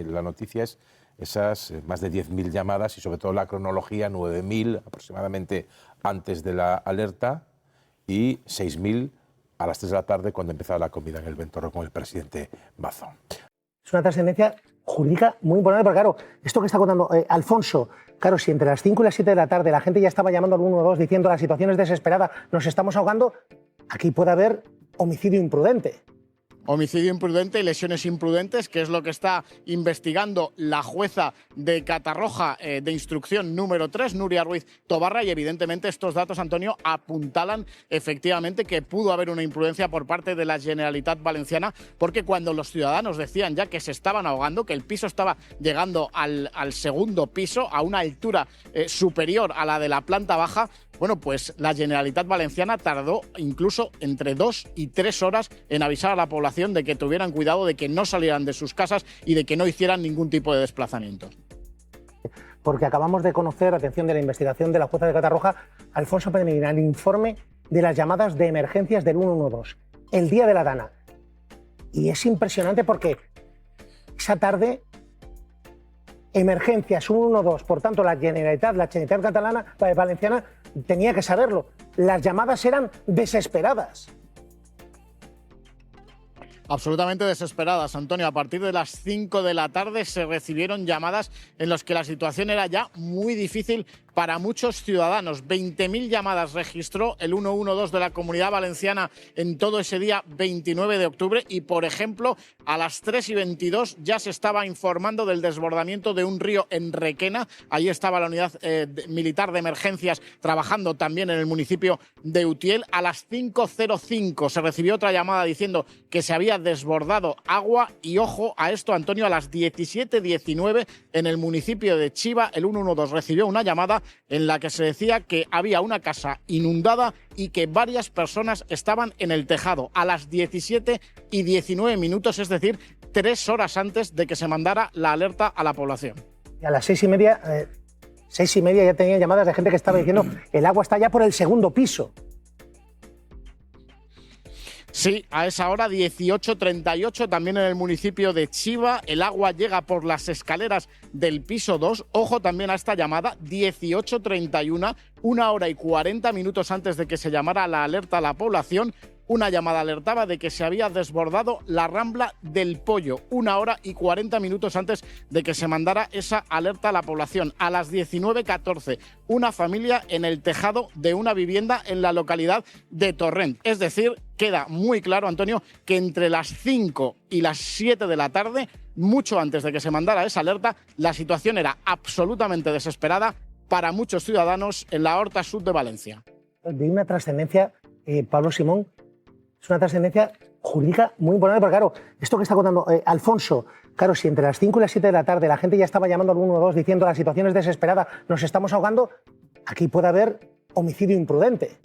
la noticia es esas más de 10.000 llamadas y sobre todo la cronología, 9.000 aproximadamente antes de la alerta y 6.000 a las 3 de la tarde cuando empezaba la comida en el Ventorro con el presidente Mazón. Es una trascendencia jurídica muy importante, porque claro, esto que está contando Alfonso, claro, si entre las 5 y las 7 de la tarde la gente ya estaba llamando al 112 diciendo la situación es desesperada, nos estamos ahogando, aquí puede haber homicidio imprudente. Homicidio imprudente y lesiones imprudentes, que es lo que está investigando la jueza de Catarroja de instrucción número 3, Nuria Ruiz Tobarra, y evidentemente estos datos, Antonio, apuntalan efectivamente que pudo haber una imprudencia por parte de la Generalitat Valenciana, porque cuando los ciudadanos decían ya que se estaban ahogando, que el piso estaba llegando al segundo piso, a una altura superior a la de la planta baja, bueno, pues la Generalitat Valenciana tardó incluso entre 2 y 3 horas en avisar a la población de que tuvieran cuidado, de que no salieran de sus casas y de que no hicieran ningún tipo de desplazamiento. Porque acabamos de conocer, atención, de la investigación de la jueza de Catarroja, Alfonso Pedreñina, el informe de las llamadas de emergencias del 112, el día de la Dana. Y es impresionante porque esa tarde, emergencias 112, por tanto la Generalitat catalana, valenciana, tenía que saberlo. Las llamadas eran desesperadas. Absolutamente desesperadas, Antonio. A partir de las 5 de la tarde se recibieron llamadas en las que la situación era ya muy difícil para muchos ciudadanos. 20.000 llamadas registró el 112 de la Comunidad Valenciana en todo ese día 29 de octubre y, por ejemplo, a las 3:22 ya se estaba informando del desbordamiento de un río en Requena. Ahí estaba la unidad militar de emergencias trabajando también en el municipio de Utiel. A las 5:05 se recibió otra llamada diciendo que se había desbordado agua y, ojo a esto, Antonio, a las 17:19 en el municipio de Chiva el 112 recibió una llamada en la que se decía que había una casa inundada y que varias personas estaban en el tejado a las 17:19, es decir, 3 horas antes de que se mandara la alerta a la población. Y a las 6:30 ya tenía llamadas de gente que estaba diciendo el agua está ya por el segundo piso. Sí, a esa hora, 18:38, también en el municipio de Chiva, el agua llega por las escaleras del piso 2. Ojo también a esta llamada, 18:31, 1 hora y 40 minutos antes de que se llamara la alerta a la población. Una llamada alertaba de que se había desbordado la Rambla del Pollo, 1 hora y 40 minutos antes de que se mandara esa alerta a la población. A las 19:14, una familia en el tejado de una vivienda en la localidad de Torrent. Es decir, queda muy claro, Antonio, que entre las 5 y las 7 de la tarde, mucho antes de que se mandara esa alerta, la situación era absolutamente desesperada para muchos ciudadanos en la Horta Sud de Valencia. De una trascendencia, Pablo Simón, es una trascendencia jurídica muy importante, porque claro, esto que está contando Alfonso, claro, si entre las 5 y las 7 de la tarde la gente ya estaba llamando al 112 diciendo la situación es desesperada, nos estamos ahogando, aquí puede haber homicidio imprudente.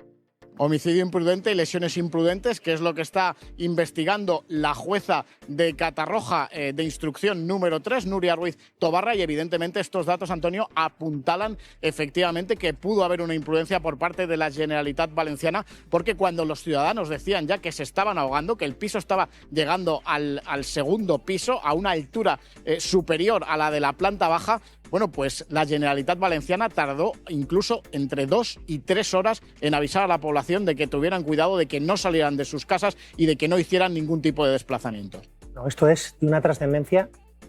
Homicidio imprudente y lesiones imprudentes, que es lo que está investigando la jueza de Catarroja de instrucción número 3, Nuria Ruiz Tobarra, y evidentemente estos datos, Antonio, apuntalan efectivamente que pudo haber una imprudencia por parte de la Generalitat Valenciana, porque cuando los ciudadanos decían ya que se estaban ahogando, que el piso estaba llegando al segundo piso, a una altura superior a la de la planta baja, bueno, pues la Generalitat Valenciana tardó incluso entre 2 y 3 horas en avisar a la población de que tuvieran cuidado, de que no salieran de sus casas y de que no hicieran ningún tipo de desplazamiento. No, esto es de una trascendencia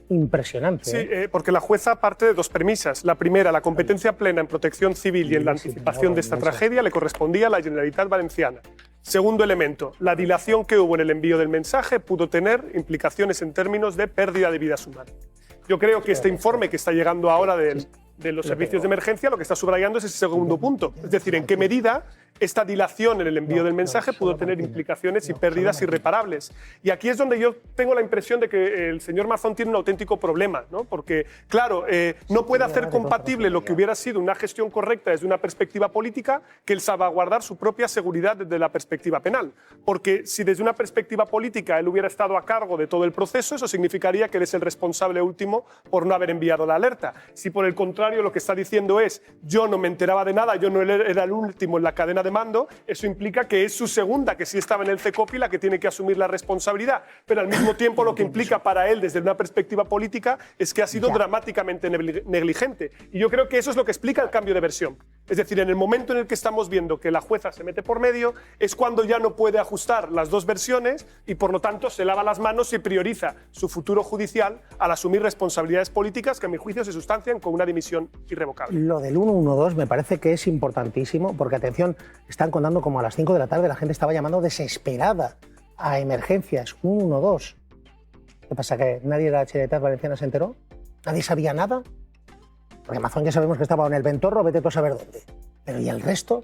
impresionante. Sí, porque la jueza parte de 2 premisas. La primera, la competencia plena en protección civil y en la anticipación de esta tragedia le correspondía a la Generalitat Valenciana. Segundo elemento, la dilación que hubo en el envío del mensaje pudo tener implicaciones en términos de pérdida de vidas humanas. Yo creo que este informe que está llegando ahora de los servicios de emergencia lo que está subrayando es ese segundo punto. Es decir, en qué medida esta dilación en el envío del mensaje pudo tener implicaciones y pérdidas irreparables. Y aquí es donde yo tengo la impresión de que el señor Mazón tiene un auténtico problema, ¿no? Porque, claro, no puede hacer compatible lo que hubiera sido una gestión correcta desde una perspectiva política que el salvaguardar su propia seguridad desde la perspectiva penal. Porque si desde una perspectiva política él hubiera estado a cargo de todo el proceso, eso significaría que él es el responsable último por no haber enviado la alerta. Si por el contrario contrario, lo que está diciendo es: yo no me enteraba de nada, yo no era el último en la cadena de mando. Eso implica que es su segunda, que sí estaba en el CECOPI, la que tiene que asumir la responsabilidad. Pero al mismo tiempo lo que implica para él, desde una perspectiva política, es que ha sido dramáticamente negligente. Y yo creo que eso es lo que explica el cambio de versión. Es decir, en el momento en el que estamos viendo que la jueza se mete por medio, es cuando ya no puede ajustar las dos versiones y, por lo tanto, se lava las manos y prioriza su futuro judicial al asumir responsabilidades políticas que, a mi juicio, se sustancian con una dimisión irrevocable. Lo del 112 me parece que es importantísimo porque, atención, están contando como a las 5 de la tarde la gente estaba llamando desesperada a emergencias, 112. ¿Qué pasa, que nadie de la Generalitat Valenciana se enteró? ¿Nadie sabía nada? Porque Mazón ya sabemos que estaba en el Ventorro, vete tú a saber dónde. Pero ¿y el resto?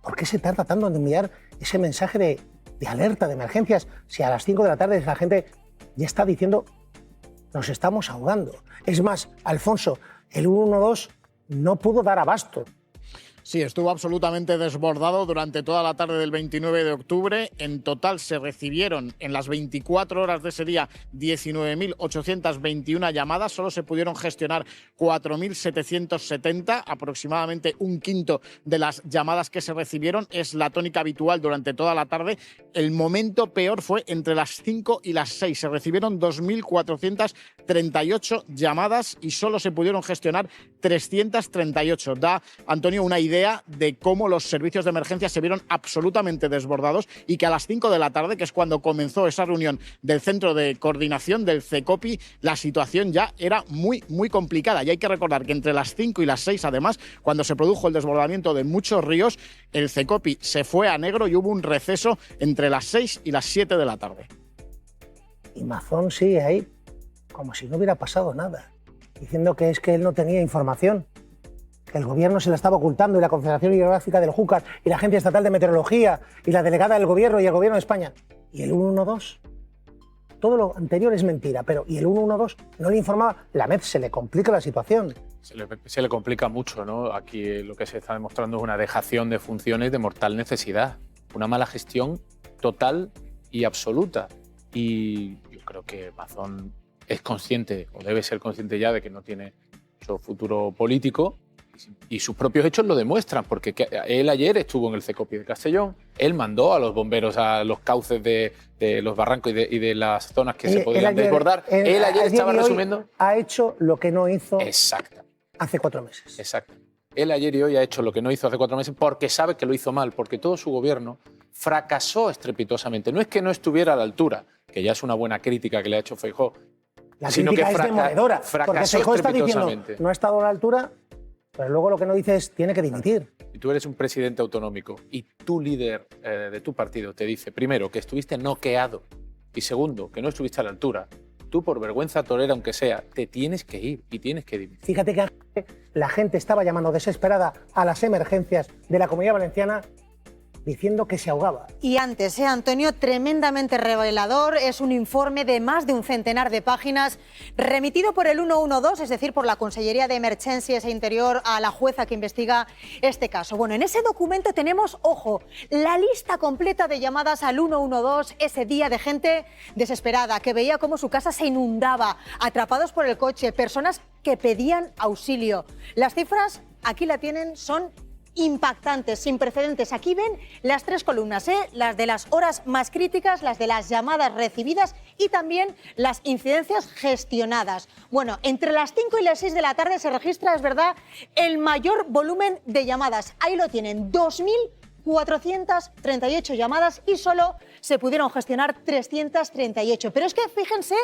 ¿Por qué se tarda tanto en enviar ese mensaje de alerta de emergencias si a las 5 de la tarde la gente ya está diciendo nos estamos ahogando? Es más, Alfonso, el 112 no pudo dar abasto. Sí, estuvo absolutamente desbordado durante toda la tarde del 29 de octubre. En total se recibieron en las 24 horas de ese día 19.821 llamadas. Solo se pudieron gestionar 4.770, aproximadamente un quinto de las llamadas que se recibieron. Es la tónica habitual durante toda la tarde. El momento peor fue entre las 5 y las 6. Se recibieron 2.438 llamadas y solo se pudieron gestionar 338. Da, Antonio, una idea de cómo los servicios de emergencia se vieron absolutamente desbordados y que a las 5 de la tarde, que es cuando comenzó esa reunión del Centro de Coordinación del CECOPI, la situación ya era muy, muy complicada. Y hay que recordar que entre las 5 y las 6, además, cuando se produjo el desbordamiento de muchos ríos, el CECOPI se fue a negro y hubo un receso entre las 6 y las 7 de la tarde. Y Mazón sigue ahí como si no hubiera pasado nada, diciendo que es que él no tenía información, que el gobierno se la estaba ocultando, y la Confederación Hidrográfica del Júcar y la Agencia Estatal de Meteorología y la delegada del gobierno y el gobierno de España. ¿Y el 112? Todo lo anterior es mentira, pero ¿y el 112 no le informaba? La MED se le complica la situación. Se le complica mucho, ¿no? Aquí lo que se está demostrando es una dejación de funciones de mortal necesidad, una mala gestión total y absoluta. Y yo creo que Mazón es consciente, o debe ser consciente ya, de que no tiene su futuro político. Y sus propios hechos lo demuestran, porque él ayer estuvo en el CECOPI de Castellón, él mandó a los bomberos a los cauces de los barrancos y de las zonas que se podían desbordar. Él ayer estaba resumiendo... Ha hecho lo que no hizo hace 4 meses. Exacto. Él ayer y hoy ha hecho lo que no hizo hace 4 meses porque sabe que lo hizo mal, porque todo su gobierno fracasó estrepitosamente. No es que no estuviera a la altura, que ya es una buena crítica que le ha hecho Feijóo, la sino crítica que es demoledora, porque Feijóo está diciendo no ha estado a la altura, pero luego lo que no dice es tiene que dimitir. Si tú eres un presidente autonómico y tu líder de tu partido te dice, primero, que estuviste noqueado y segundo, que no estuviste a la altura, tú, por vergüenza torera aunque sea, te tienes que ir y tienes que dimitir. Fíjate que la gente estaba llamando desesperada a las emergencias de la Comunidad Valenciana diciendo que se ahogaba. Y antes, Antonio, tremendamente revelador, es un informe de más de un centenar de páginas remitido por el 112, es decir, por la Consellería de Emergencias e Interior a la jueza que investiga este caso. Bueno, en ese documento tenemos, ojo, la lista completa de llamadas al 112 ese día, de gente desesperada que veía cómo su casa se inundaba, atrapados por el coche, personas que pedían auxilio. Las cifras, aquí la tienen, son impactantes, sin precedentes. Aquí ven las 3 columnas, las de las horas más críticas, las de las llamadas recibidas y también las incidencias gestionadas. Bueno, entre las 5 y las 6 de la tarde se registra, es verdad, el mayor volumen de llamadas. Ahí lo tienen, 2.438 llamadas y solo se pudieron gestionar 338. Pero es que fíjense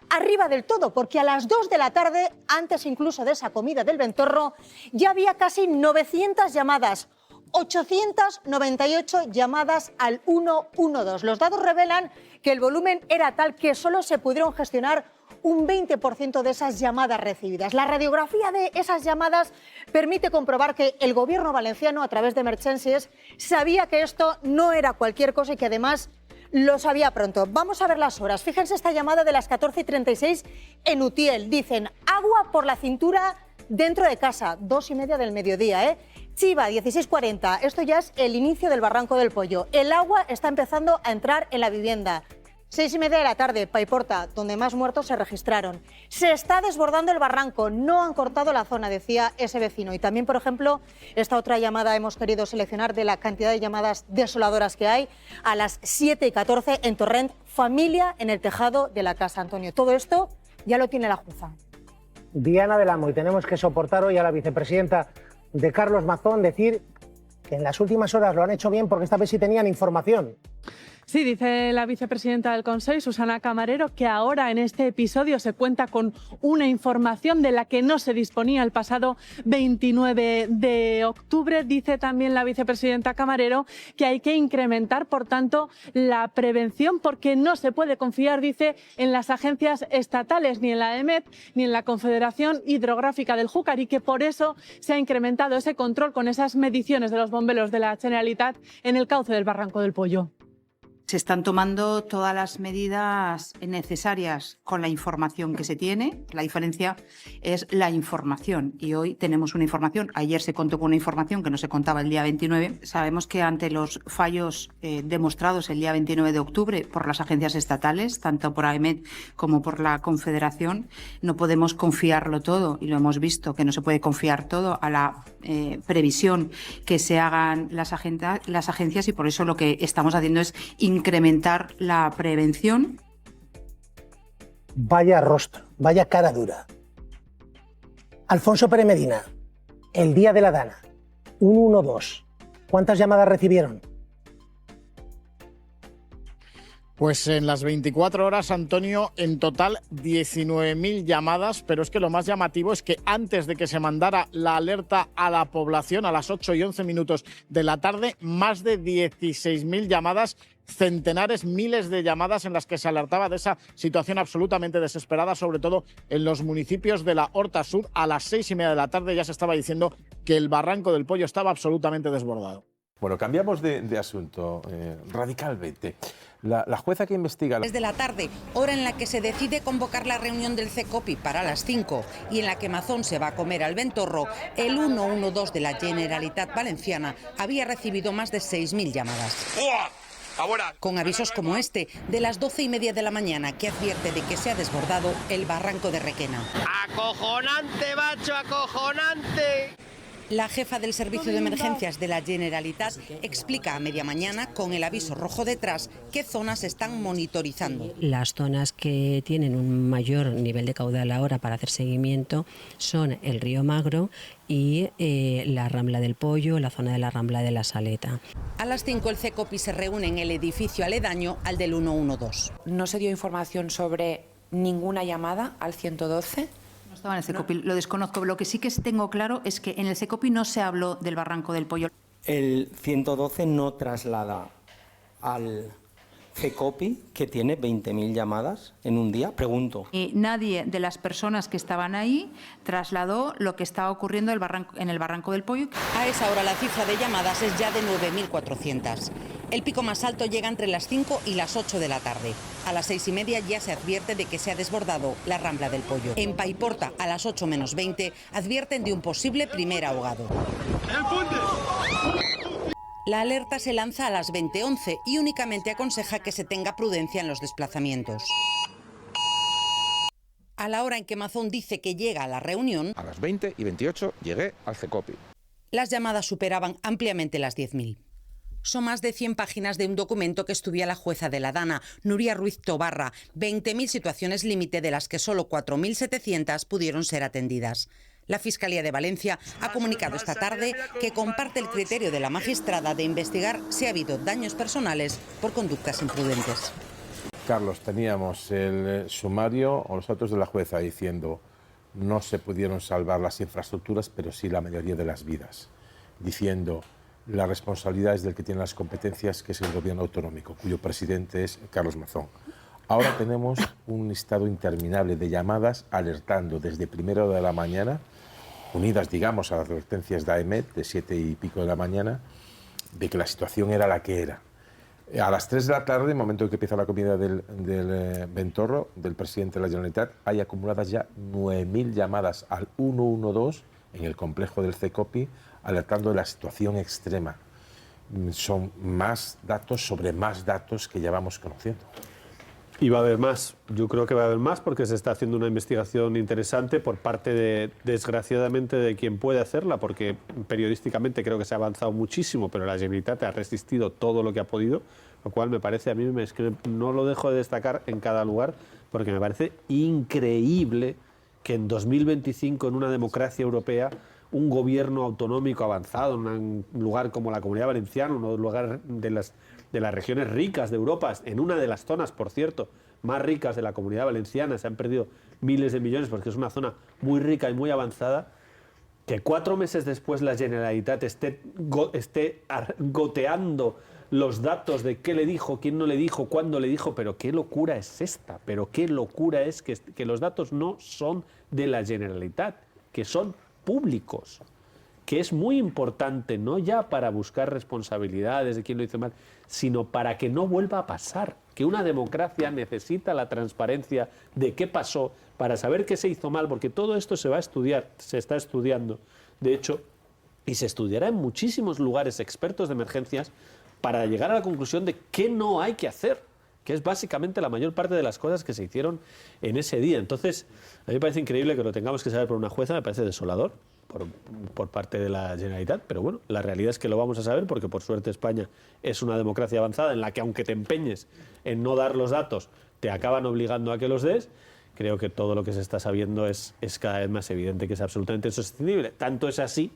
arriba del todo, porque a las 2 de la tarde, antes incluso de esa comida del Ventorro, ya había casi 900 llamadas, 898 llamadas al 112. Los datos revelan que el volumen era tal que solo se pudieron gestionar un 20% de esas llamadas recibidas. La radiografía de esas llamadas permite comprobar que el gobierno valenciano, a través de Emergencias, sabía que esto no era cualquier cosa y que además lo sabía pronto. Vamos a ver las horas. Fíjense esta llamada de las 14:36 en Utiel. Dicen, agua por la cintura dentro de casa, 2:30 del mediodía, Chiva, 16:40. Esto ya es el inicio del Barranco del Pollo. El agua está empezando a entrar en la vivienda. 6:30 de la tarde, Paiporta, donde más muertos se registraron. Se está desbordando el barranco, no han cortado la zona, decía ese vecino. Y también, por ejemplo, esta otra llamada hemos querido seleccionar de la cantidad de llamadas desoladoras que hay. A las 7:14 en Torrent, familia en el tejado de la casa, Antonio. Todo esto ya lo tiene la jueza. Diana del Amo, y tenemos que soportar hoy a la vicepresidenta de Carlos Mazón decir que en las últimas horas lo han hecho bien porque esta vez sí tenían información. Sí, dice la vicepresidenta del Consejo, Susana Camarero, que ahora en este episodio se cuenta con una información de la que no se disponía el pasado 29 de octubre. Dice también la vicepresidenta Camarero que hay que incrementar, por tanto, la prevención porque no se puede confiar, dice, en las agencias estatales, ni en la EMET, ni en la Confederación Hidrográfica del Júcar, y que por eso se ha incrementado ese control con esas mediciones de los bomberos de la Generalitat en el cauce del Barranco del Pollo. Se están tomando todas las medidas necesarias con la información que se tiene. La diferencia es la información y hoy tenemos una información. Ayer se contó con una información que no se contaba el día 29. Sabemos que ante los fallos demostrados el día 29 de octubre por las agencias estatales, tanto por AEMET como por la Confederación, no podemos confiarlo todo y lo hemos visto que no se puede confiar todo a la previsión que se hagan las agencias y por eso lo que estamos haciendo es incrementar la prevención. Vaya rostro, vaya cara dura. Alfonso Pérez Medina, el día de la Dana, 112. ¿Cuántas llamadas recibieron? Pues en las 24 horas, Antonio, en total 19.000 llamadas, pero es que lo más llamativo es que antes de que se mandara la alerta a la población, a las 8:11 de la tarde, más de 16.000 llamadas, centenares, miles de llamadas en las que se alertaba de esa situación absolutamente desesperada, sobre todo en los municipios de la Horta Sur. A las 6:30 de la tarde ya se estaba diciendo que el Barranco del Pollo estaba absolutamente desbordado. Bueno, cambiamos de asunto radicalmente. La jueza que investiga... Desde la tarde, hora en la que se decide convocar la reunión del CECOPI para las 5 y en la que Mazón se va a comer al Ventorro, el 112 de la Generalitat Valenciana había recibido más de 6.000 llamadas. Con avisos como este, de las 12:30 de la mañana, que advierte de que se ha desbordado el Barranco de Requena. ¡Acojonante, macho, acojonante! La jefa del Servicio de Emergencias de la Generalitat explica a media mañana, con el aviso rojo detrás, qué zonas están monitorizando. Las zonas que tienen un mayor nivel de caudal ahora para hacer seguimiento son el río Magro y la Rambla del Pollo, la zona de la Rambla de la Saleta. A las 5 el CECOPI se reúne en el edificio aledaño al del 112. ¿No se dio información sobre ninguna llamada al 112? No estaba en el CECOPI, lo desconozco. Lo que sí que tengo claro es que en el CECOPI no se habló del Barranco del Pollo. El 112 no traslada al CECOPI, que tiene 20.000 llamadas en un día, pregunto. Nadie de las personas que estaban ahí trasladó lo que estaba ocurriendo en el Barranco del Pollo. A esa hora la cifra de llamadas es ya de 9.400. El pico más alto llega entre las 5 y las 8 de la tarde. A las 6:30 ya se advierte de que se ha desbordado la Rambla del Pollo. En Paiporta, a las 8 menos 20, advierten de un posible primer ahogado. La alerta se lanza a las 20:11 y únicamente aconseja que se tenga prudencia en los desplazamientos. A la hora en que Mazón dice que llega a la reunión, a las 20:28 llegué al CECOPI. Las llamadas superaban ampliamente las 10.000. Son más de 100 páginas de un documento que estudia la jueza de la Dana, Nuria Ruiz Tobarra, 20.000 situaciones límite de las que solo 4.700 pudieron ser atendidas. La Fiscalía de Valencia ha comunicado esta tarde que comparte el criterio de la magistrada de investigar si ha habido daños personales por conductas imprudentes. Carlos, teníamos el sumario o los datos de la jueza diciendo no se pudieron salvar las infraestructuras, pero sí la mayoría de las vidas. Diciendo la responsabilidad es del que tiene las competencias, que es el gobierno autonómico, cuyo presidente es Carlos Mazón. Ahora tenemos un listado interminable de llamadas alertando desde primera hora de la mañana, unidas, digamos, a las advertencias de AEMET de 7 y pico de la mañana, de que la situación era la que era. A las 3 de la tarde, en el momento en que empieza la comida del Ventorro, del presidente de la Generalitat, hay acumuladas ya 9.000 llamadas al 112 en el complejo del CECOPI, alertando de la situación extrema. Son más datos sobre más datos que ya vamos conociendo. Y va a haber más. Yo creo que va a haber más porque se está haciendo una investigación interesante por parte, desgraciadamente, de quien puede hacerla, porque periodísticamente creo que se ha avanzado muchísimo, pero la Generalitat ha resistido todo lo que ha podido, lo cual me parece, a mí es que no lo dejo de destacar en cada lugar, porque me parece increíble que en 2025, en una democracia europea, un gobierno autonómico avanzado, en un lugar como la Comunidad Valenciana, un lugar de las regiones ricas de Europa, en una de las zonas, por cierto, más ricas de la Comunidad Valenciana, se han perdido miles de millones porque es una zona muy rica y muy avanzada, que 4 meses después la Generalitat esté goteando los datos de qué le dijo, quién no le dijo, cuándo le dijo, pero qué locura es esta, pero qué locura es que los datos no son de la Generalitat, que son públicos, que es muy importante, no ya para buscar responsabilidades de quién lo hizo mal, sino para que no vuelva a pasar, que una democracia necesita la transparencia de qué pasó para saber qué se hizo mal, porque todo esto se va a estudiar, se está estudiando, de hecho, y se estudiará en muchísimos lugares expertos de emergencias para llegar a la conclusión de qué no hay que hacer, que es básicamente la mayor parte de las cosas que se hicieron en ese día. Entonces, a mí me parece increíble que lo tengamos que saber por una jueza, me parece desolador por parte de la Generalitat, pero bueno, la realidad es que lo vamos a saber porque por suerte España es una democracia avanzada en la que aunque te empeñes en no dar los datos, te acaban obligando a que los des. Creo que todo lo que se está sabiendo es cada vez más evidente que es absolutamente insostenible. Tanto es así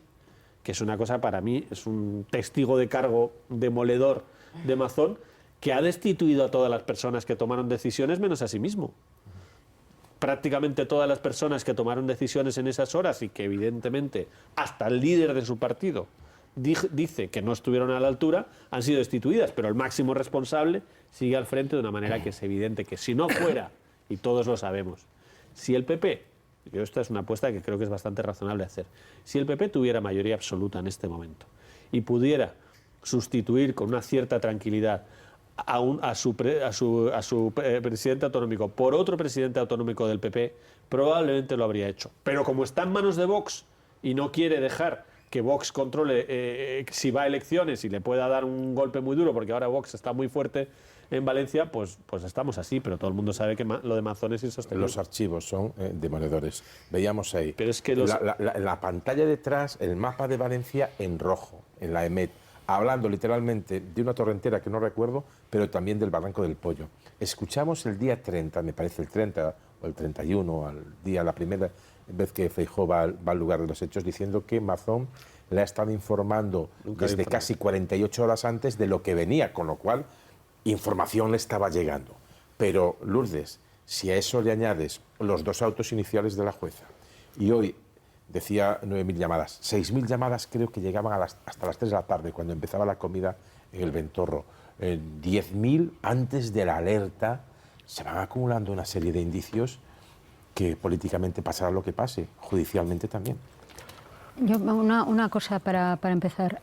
que es una cosa, para mí, es un testigo de cargo demoledor de Mazón, que ha destituido a todas las personas que tomaron decisiones menos a sí mismo. Prácticamente todas las personas que tomaron decisiones en esas horas y que evidentemente hasta el líder de su partido dice que no estuvieron a la altura, han sido destituidas, pero el máximo responsable sigue al frente de una manera que es evidente que si no fuera, y todos lo sabemos, si el PP, yo esta es una apuesta que creo que es bastante razonable hacer, si el PP tuviera mayoría absoluta en este momento y pudiera sustituir con una cierta tranquilidad a su presidente autonómico por otro presidente autonómico del PP, probablemente lo habría hecho. Pero como está en manos de Vox y no quiere dejar que Vox controle si va a elecciones y le pueda dar un golpe muy duro, porque ahora Vox está muy fuerte en Valencia, pues estamos así, pero todo el mundo sabe que lo de Mazón es insostenible. Los archivos son demoledores. Veíamos ahí pero es que la pantalla detrás, el mapa de Valencia en rojo, en la EMET, hablando literalmente de una torrentera que no recuerdo, pero también del Barranco del Pollo. Escuchamos el día 30, me parece el 30 o el 31, la primera vez que Feijóo va al lugar de los hechos, diciendo que Mazón le ha estado informando desde casi 48 horas antes de lo que venía, con lo cual información le estaba llegando. Pero, Lourdes, si a eso le añades los 2 autos iniciales de la jueza, y hoy decía 9.000 llamadas, 6.000 llamadas creo que llegaban hasta las 3 de la tarde, cuando empezaba la comida en el Ventorro, 10.000 antes de la alerta, se van acumulando una serie de indicios que políticamente pasará lo que pase, judicialmente también. Yo, una cosa para empezar.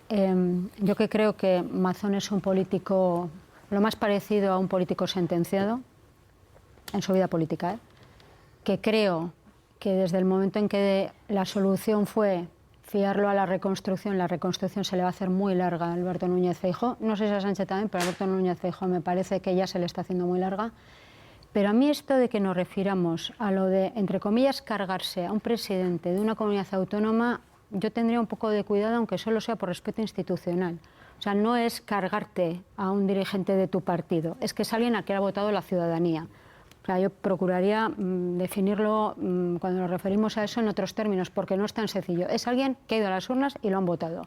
Yo que creo que Mazón es un político lo más parecido a un político sentenciado en su vida política, que creo que desde el momento en que la solución fue fiarlo a la reconstrucción se le va a hacer muy larga a Alberto Núñez Feijóo. No sé si a Sánchez también, pero a Alberto Núñez Feijóo me parece que ya se le está haciendo muy larga. Pero a mí esto de que nos refiramos a lo de, entre comillas, cargarse a un presidente de una comunidad autónoma, yo tendría un poco de cuidado, aunque solo sea por respeto institucional. O sea, no es cargarte a un dirigente de tu partido, es que es alguien a quien ha votado la ciudadanía. O sea, yo procuraría definirlo cuando nos referimos a eso en otros términos, porque no es tan sencillo. Es alguien que ha ido a las urnas y lo han votado.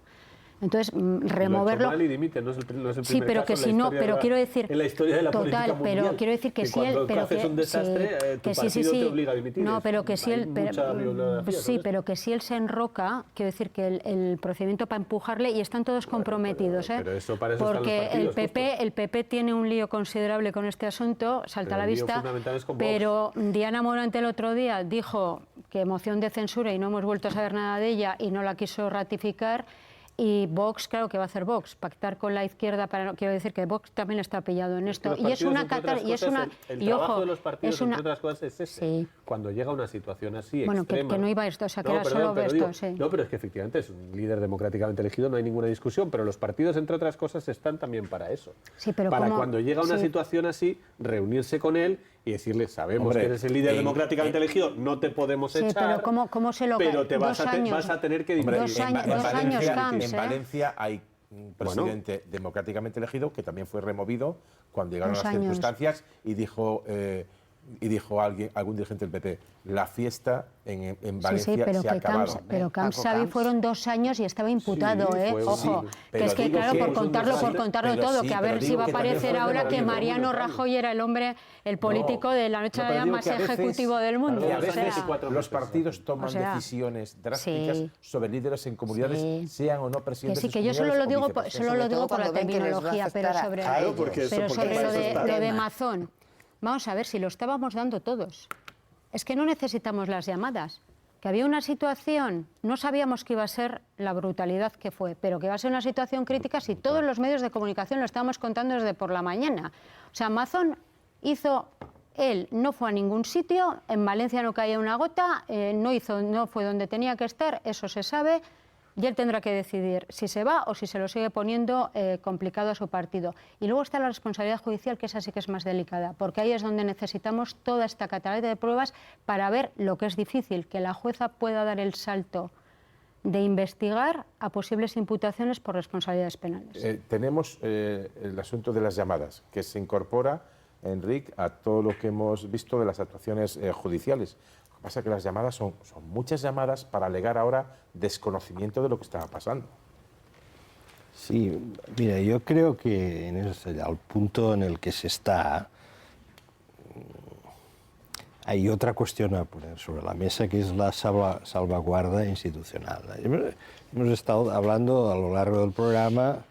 Entonces, removerlo. Mal y dimite, no es el primer sí, pero caso que si no, pero quiero decir. En la historia de la política total, mundial, pero quiero decir que si él. Pero haces un desastre, tu partido te obliga a dimitir. No, pero que si él. Sí, pero que si él se enroca, quiero decir que el procedimiento para empujarle, y están todos comprometidos, pero eso, para eso porque están los partidos, el PP tiene un lío considerable con este asunto, salta a la vista. Pero Diana Morante el otro día dijo que moción de censura y no hemos vuelto a saber nada de ella y no la quiso ratificar. Y Vox, claro que va a hacer Vox, pactar con la izquierda para no, quiero decir que Vox también está pillado en esto. Y es una el y trabajo ojo, de los partidos, es una, entre otras cosas, es ese. Sí. Cuando llega una situación así Bueno, extrema. que no iba esto, o sea, que era perdón, solo pero esto, digo, sí. No, pero es que efectivamente es un líder democráticamente elegido, no hay ninguna discusión, pero los partidos, entre otras cosas, están también para eso. Sí, pero para ¿cómo? cuando llega una Sí. situación así, reunirse con él y decirle, sabemos Hombre, que eres el líder democráticamente elegido, no te podemos Sí, echar, pero ¿cómo se lo pero te vas 2 años, vas a tener que Hombre, dos años, Camps, en Valencia hay un presidente democráticamente elegido que también fue removido cuando llegaron 2 las años. circunstancias y dijo algún dirigente del PP, la fiesta en Valencia sí, pero se ha que acabado. Camps Xavi fueron 2 años y estaba imputado, Sí, fue un- ojo, sí, que pero es que digo claro, que por es un contarlo desastre, todo, sí, que a pero ver si digo va a que también aparecer fue ahora que removido. Mariano Rajoy era el político de la noche a la pero mañana digo más que a veces- ejecutivo del mundo. que a o veces sea, los partidos toman O sea, decisiones drásticas sí. sobre líderes en comunidades, Sí. sean o no que presidentes sí, de que yo sus solo lo comunidades digo, o viceversa. solo lo digo por la cuando ven que les va a terminología, pero afectar a- sobre, Claro, porque eso- pero porque sobre eso está- lo de Mazón, vamos a ver si lo estábamos dando todos. Es que no necesitamos las llamadas. Que había una situación, no sabíamos que iba a ser la brutalidad que fue, pero que iba a ser una situación crítica si todos los medios de comunicación lo estábamos contando desde por la mañana. O sea, Mazón él no fue a ningún sitio, en Valencia no caía una gota, no fue donde tenía que estar, eso se sabe, y él tendrá que decidir si se va o si se lo sigue poniendo complicado a su partido. Y luego está la responsabilidad judicial, que esa sí que es más delicada, porque ahí es donde necesitamos toda esta catarata de pruebas para ver lo que es difícil, que la jueza pueda dar el salto de investigar a posibles imputaciones por responsabilidades penales. Tenemos el asunto de las llamadas, que se incorpora, Enric, a todo lo que hemos visto de las actuaciones judiciales. Lo que pasa es que las llamadas son muchas llamadas para alegar ahora desconocimiento de lo que estaba pasando. Sí, mira, yo creo que al punto en el que se está, hay otra cuestión a poner sobre la mesa, que es la salvaguarda institucional. Hemos estado hablando a lo largo del programa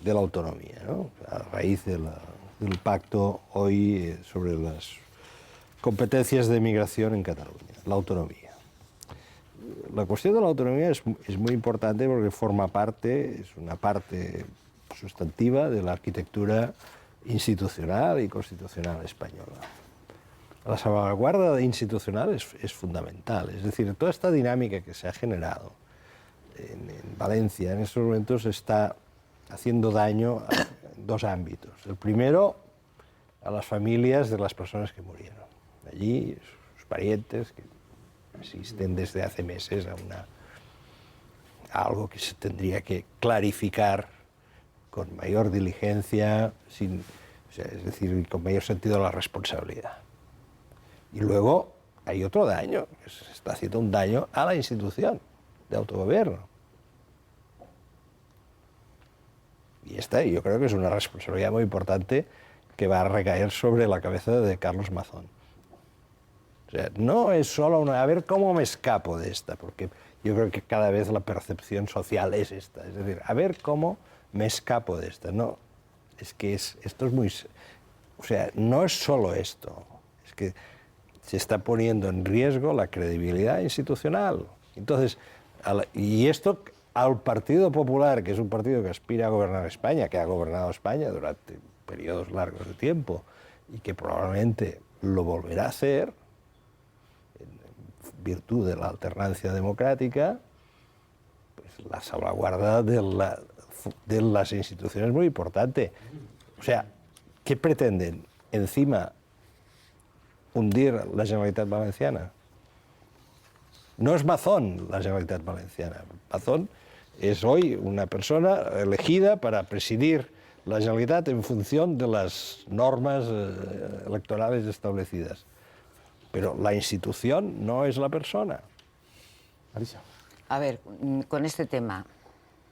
de la autonomía, ¿no? A raíz del pacto hoy sobre las competencias de migración en Cataluña, la autonomía. La cuestión de la autonomía es muy importante porque forma parte, es una parte sustantiva de la arquitectura institucional y constitucional española. La salvaguarda institucional es fundamental, es decir, toda esta dinámica que se ha generado en Valencia en estos momentos está haciendo daño en 2 ámbitos. El primero, a las familias de las personas que murieron. Allí, sus parientes, que asisten desde hace meses a algo que se tendría que clarificar con mayor diligencia, es decir, con mayor sentido de la responsabilidad. Y luego hay otro daño, que se está haciendo un daño a la institución de autogobierno. Y esta yo creo que es una responsabilidad muy importante que va a recaer sobre la cabeza de Carlos Mazón. O sea, no es solo a ver cómo me escapo de esta, porque yo creo que cada vez la percepción social es esta. Es decir, a ver cómo me escapo de esta. No, es que esto es muy... O sea, no es solo esto, es que se está poniendo en riesgo la credibilidad institucional. Entonces, y esto al Partido Popular, que es un partido que aspira a gobernar España, que ha gobernado España durante periodos largos de tiempo y que probablemente lo volverá a hacer, en virtud de la alternancia democrática, pues la salvaguarda de las instituciones es muy importante. O sea, ¿qué pretenden? Encima, hundir la Generalitat Valenciana. No es Mazón la Generalitat Valenciana. Mazón es hoy una persona elegida para presidir la Generalitat en función de las normas electorales establecidas. Pero la institución no es la persona. Marisa. A ver, con este tema,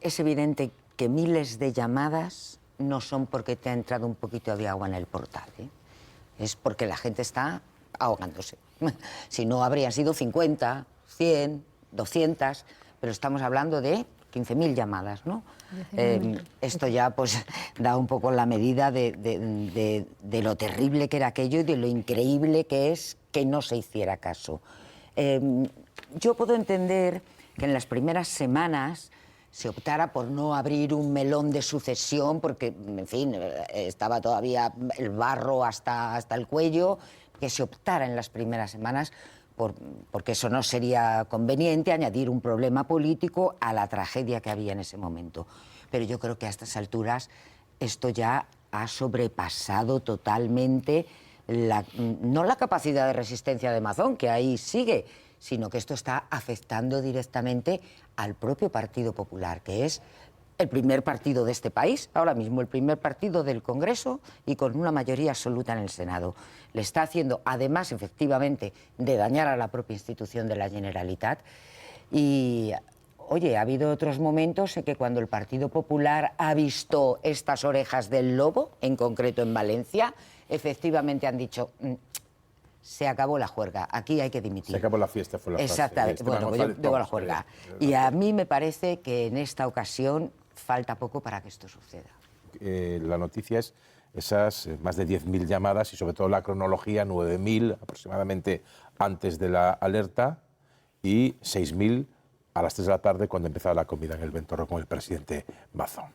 es evidente que miles de llamadas no son porque te ha entrado un poquito de agua en el portal, ¿eh? Es porque la gente está ahogándose. Si no, habrían sido 50, 100, 200, pero estamos hablando de 15.000 llamadas, ¿no? Esto ya pues da un poco la medida de lo terrible que era aquello y de lo increíble que es que no se hiciera caso. Yo puedo entender que en las primeras semanas se optara por no abrir un melón de sucesión, porque, en fin, estaba todavía el barro hasta el cuello, que se optara en las primeras semanas, porque eso no sería conveniente, añadir un problema político a la tragedia que había en ese momento. Pero yo creo que a estas alturas esto ya ha sobrepasado totalmente no la capacidad de resistencia de Mazón, que ahí sigue, sino que esto está afectando directamente al propio Partido Popular, que es el primer partido de este país, ahora mismo el primer partido del Congreso y con una mayoría absoluta en el Senado. Le está haciendo, además, efectivamente, de dañar a la propia institución de la Generalitat. Y, oye, ha habido otros momentos en que cuando el Partido Popular ha visto estas orejas del lobo, en concreto en Valencia, efectivamente han dicho... se acabó la juerga, aquí hay que dimitir. Se acabó la fiesta, fue la frase. Exactamente, bueno, yo digo la juerga. Y a mí me parece que en esta ocasión falta poco para que esto suceda. La noticia es esas más de 10.000 llamadas y sobre todo la cronología, 9.000 aproximadamente antes de la alerta y 6.000 a las 3 de la tarde cuando empezaba la comida en el Ventorro con el presidente Mazón.